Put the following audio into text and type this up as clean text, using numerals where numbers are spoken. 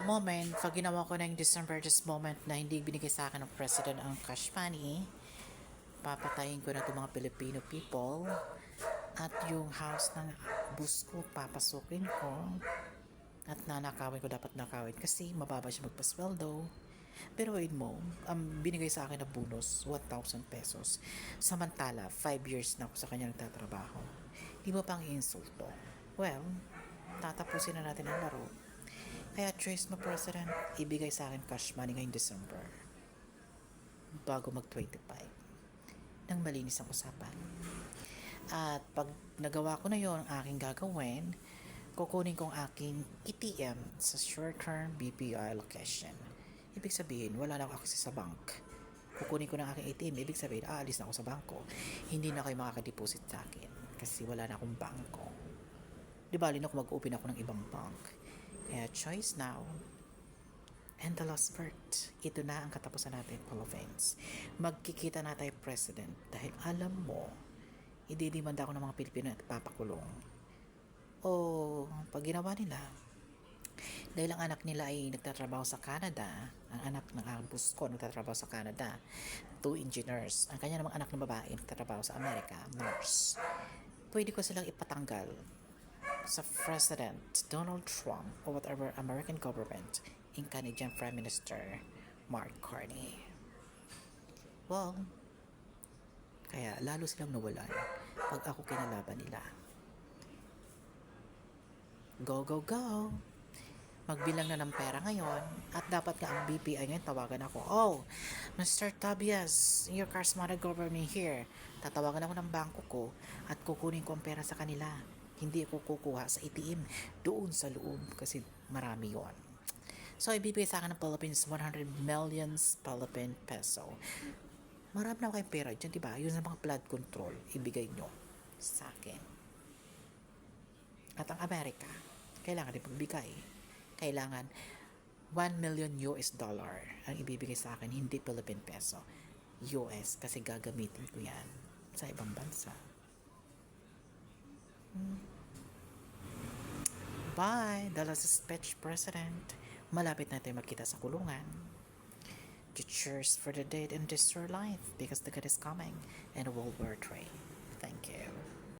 the moment, pag ginawa ko na yung December this moment na hindi binigay sa akin ng President ang cash money, papatayin ko na itong mga Filipino people at yung house ng bus ko, papasukin ko at nanakawin ko, dapat nakawin kasi mababa siya magpasweldo. Pero wait mo, binigay sa akin na bonus, 1,000 pesos. Samantala, 5 years na ako sa kanya nagtatrabaho. Di ba pang insulto? Well, tatapusin na natin ang laro. Kaya choice mo, President, ibigay sa akin cash money ngayong December bago mag-25 nang malinis ang usapan. At pag nagawa ko na yon, ang aking gagawin, kukunin kong aking ATM sa short-term BPI location. Ibig sabihin, wala na ako access sa bank. Kukunin ko ng aking ATM, ibig sabihin, aalis na ako sa bangko. Hindi na kayo makakadeposit sa akin kasi wala na akong bangko. Di ba, alin ako mag-open ako ng ibang bank. Kaya choice now and the last word. Ito na ang katapusan natin, Philippines. Magkikita na tayo president dahil alam mo, ididimanda ako ng mga Pilipino at papakulong. O pag ginawa nila, dahil ang anak nila ay nagtatrabaho sa Canada, ang anak ng bus ko nagtatrabaho sa Canada, 2 engineers. Ang kanya namang anak ng babae nagtatrabaho sa Amerika, nurse. Pwede ko silang ipatanggal sa President Donald Trump or whatever American government in Canadian Prime Minister Mark Carney. Well, kaya lalo silang nawalan pag ako kinalaban nila. Go, go, go! Magbilang na ng pera ngayon at dapat nga ang BPI ngayon tawagan ako. Oh, Mr. Tobias, your charismatic government here. Tatawagan ako ng bangko ko at kukunin ko ang pera sa kanila. Hindi ako kukuha sa ATM doon sa loob kasi marami yon. So, ibibigay sa akin ng Philippines 100 million Philippine peso. Marami na kayong pera dyan, diba? Yun sa mga flood control, ibigay nyo sa akin. At ang Amerika, kailangan din pagbigay. Kailangan 1 million US dollar ang ibibigay sa akin, hindi Philippine peso. US, kasi gagamitin ko yan sa ibang bansa. Bye, Dallas Speech President. Malapit na tayo magkita sa kulungan. Cheers for the dead and destroy life because the God is coming and World War III. Thank you.